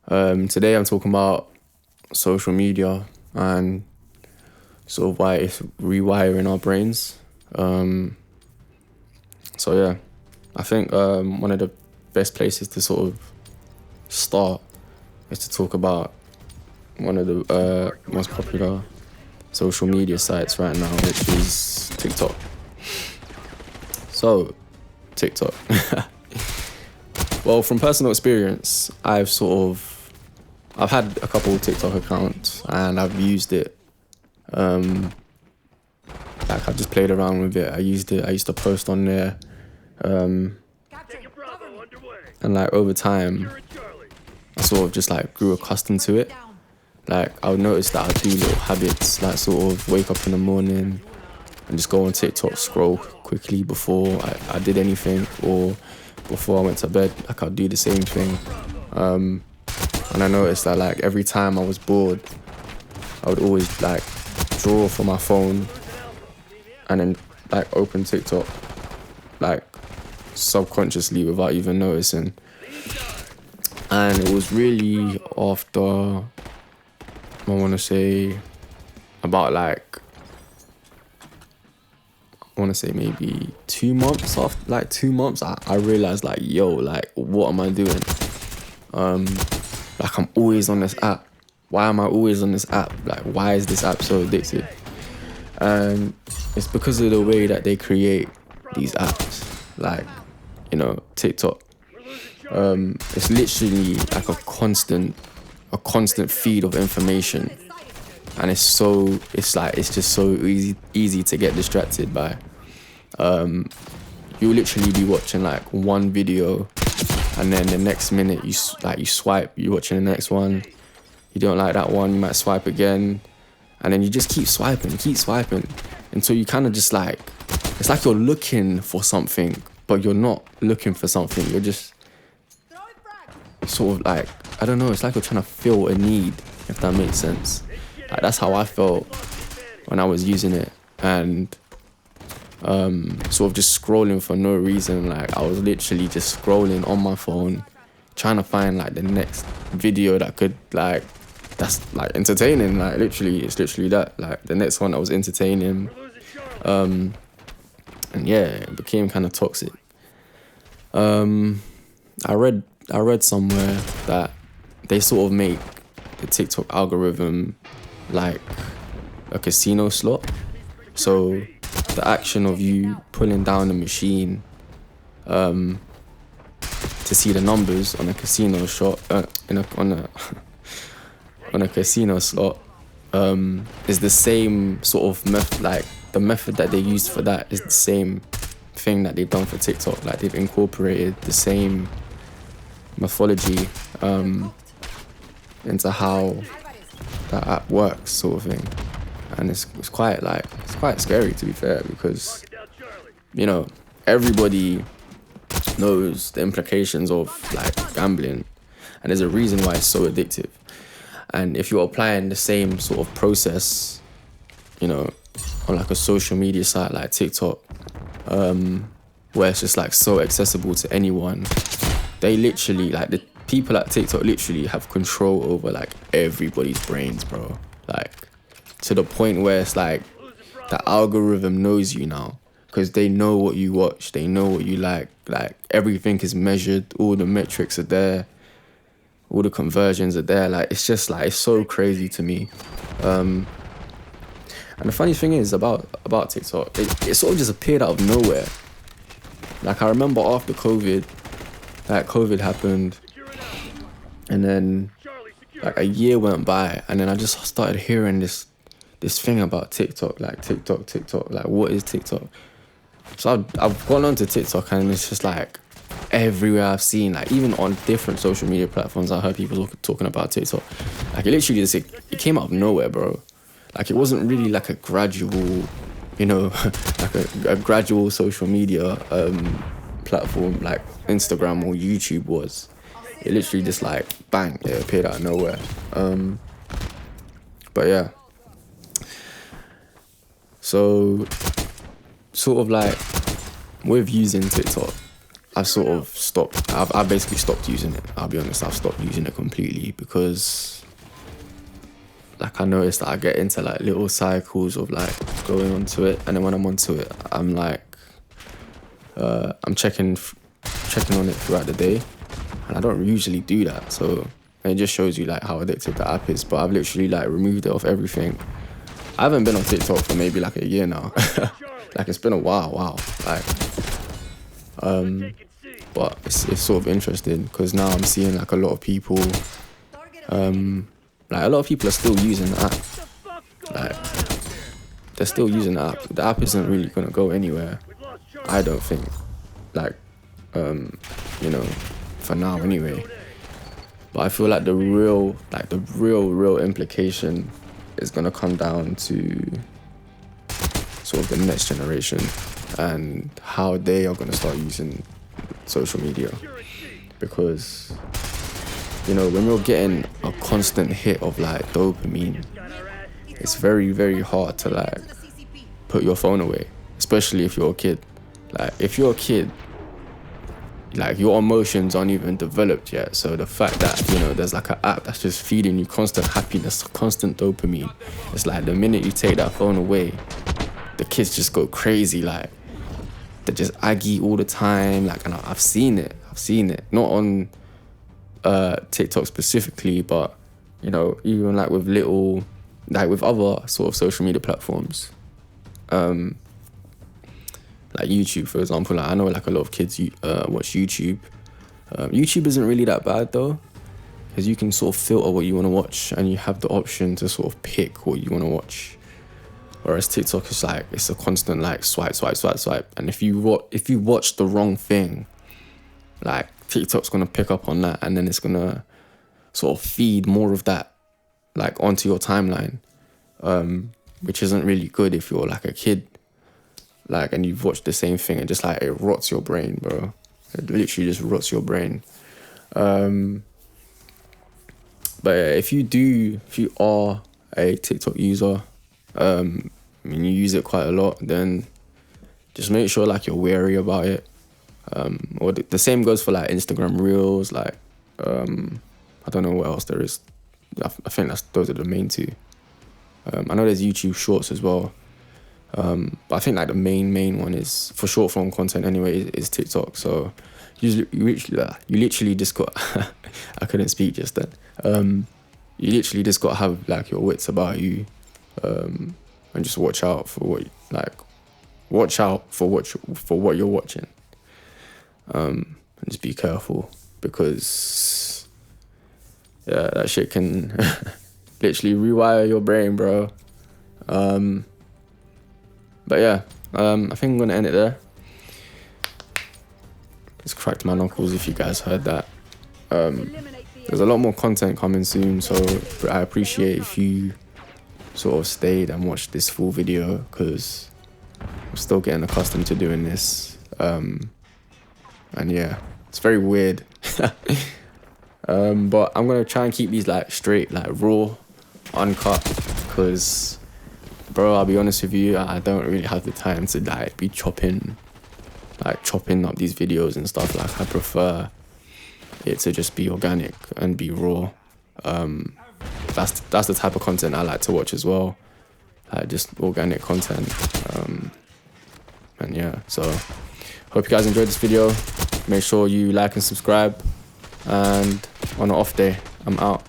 Today I'm talking about social media and sort of why it's rewiring our brains. So yeah, I think one of the best places to sort of start is to talk about one of the most popular social media sites right now, which is TikTok. So, TikTok. Well, from personal experience, I've had a couple of TikTok accounts and I've used it. Like I've just played around with it. I used to post on there. And like over time, I sort of just like grew accustomed to it. Like I would notice that I'd do little habits, like sort of wake up in the morning and just go on TikTok, scroll quickly before I did anything, or before I went to bed, like I'd do the same thing. And I noticed that like every time I was bored, I would always like draw for my phone and then like open TikTok, like subconsciously without even noticing. And it was really after, I want to say, about like, I want to say maybe 2 months after, like 2 months, I realized like, yo, like, what am I doing? Like I'm always on this app. Why am I always on this app? Like, why is this app so addictive? And it's because of the way that they create these apps, like, you know, TikTok. It's literally like a constant feed of information, and it's just so easy to get distracted by. You'll literally be watching like one video, and then the next minute you swipe, you're watching the next one. You don't like that one, you might swipe again, and then you just keep swiping until you kind of just like, it's like you're looking for something, but you're not looking for something. You're just sort of like, I don't know, it's like you're trying to fill a need, if that makes sense. Like that's how I felt when I was using it, and sort of just scrolling for no reason. Like I was literally just scrolling on my phone, trying to find like the next video that could like, that's like entertaining. Like literally, it's literally that, like the next one that was entertaining. And yeah, it became kind of toxic. I read somewhere that they sort of make the TikTok algorithm like a casino slot. So the action of you pulling down the machine to see the numbers on a casino shot on a casino slot is the same sort of method. Like the method that they used for that is the same thing that they've done for TikTok. Like they've incorporated the same mythology into how that app works, sort of thing. And it's quite scary, to be fair, because, you know, everybody knows the implications of like gambling, and there's a reason why it's so addictive. And if you're applying the same sort of process, you know, on like a social media site like TikTok, where it's just like so accessible to anyone, they literally, like the people at TikTok literally have control over like everybody's brains, bro. Like to the point where it's like the algorithm knows you now, because they know what you watch, they know what you like everything is measured, all the metrics are there, all the conversions are there. Like it's just like, it's so crazy to me. And the funny thing is about TikTok, it sort of just appeared out of nowhere. Like I remember after COVID, like COVID happened, and then like a year went by, and then I just started hearing this thing about TikTok, like TikTok, like what is TikTok? So I've gone onto TikTok, and it's just like everywhere I've seen, like even on different social media platforms, I heard people talking about TikTok. Like it literally just, it came out of nowhere, bro. Like it wasn't really like a gradual, you know, like a gradual social media platform like Instagram or YouTube was. It literally just like bang, it appeared out of nowhere. But yeah, so sort of like with using TikTok, I've sort of stopped. I've basically stopped using it. I'll be honest, I've stopped using it completely because like I noticed that I get into like little cycles of like going onto it, and then when I'm onto it, I'm like I'm checking on it throughout the day, and I don't usually do that. So it just shows you like how addictive the app is. But I've literally like removed it off everything. I haven't been on TikTok for maybe like a year now. Like it's been a while. Like but it's sort of interesting because now I'm seeing like a lot of people like a lot of people are still using the app. Like they're still using the app. The app isn't really gonna go anywhere, I don't think. Like you know, for now anyway. But I feel like the real implication is gonna come down to sort of the next generation and how they are gonna start using social media. Because, you know, when we're getting a constant hit of like dopamine, it's very, very hard to like put your phone away, especially if you're a kid. Like if you're a kid, like your emotions aren't even developed yet. So the fact that, you know, there's like an app that's just feeding you constant happiness, constant dopamine, it's like the minute you take that phone away, the kids just go crazy. Like they're just aggy all the time. Like, and I've seen it. Not on TikTok specifically, but you know, even like with other sort of social media platforms. Like YouTube, for example. Like I know like a lot of kids watch YouTube. YouTube isn't really that bad though, because you can sort of filter what you want to watch and you have the option to sort of pick what you want to watch. Whereas TikTok is like, it's a constant like swipe. And if you watch the wrong thing, like TikTok's gonna pick up on that, and then it's gonna sort of feed more of that like onto your timeline, which isn't really good if you're like a kid. Like, and you've watched the same thing, and just like it rots your brain, bro. It literally just rots your brain. But yeah, if you are a TikTok user, I mean, you use it quite a lot, then just make sure like you're wary about it. Or the same goes for like Instagram Reels. Like, I don't know what else there is. I think those are the main two. I know there's YouTube Shorts as well. But I think like the main one is for short form content anyway is TikTok. So you literally just got I couldn't speak just then. You literally just got to have like your wits about you, and just watch out for what you're watching. And just be careful, because yeah, that shit can literally rewire your brain, bro. But yeah, I think I'm gonna end it there. Just cracked my knuckles if you guys heard that. There's a lot more content coming soon, so I appreciate if you sort of stayed and watched this full video, because I'm still getting accustomed to doing this. And yeah, it's very weird. But I'm gonna try and keep these like straight, like raw, uncut, because bro, I'll be honest with you, I don't really have the time to like be chopping up these videos and stuff. Like I prefer it to just be organic and be raw. That's the type of content I like to watch as well. Like just organic content. And yeah, so hope you guys enjoyed this video. Make sure you like and subscribe. And on an off day, I'm out.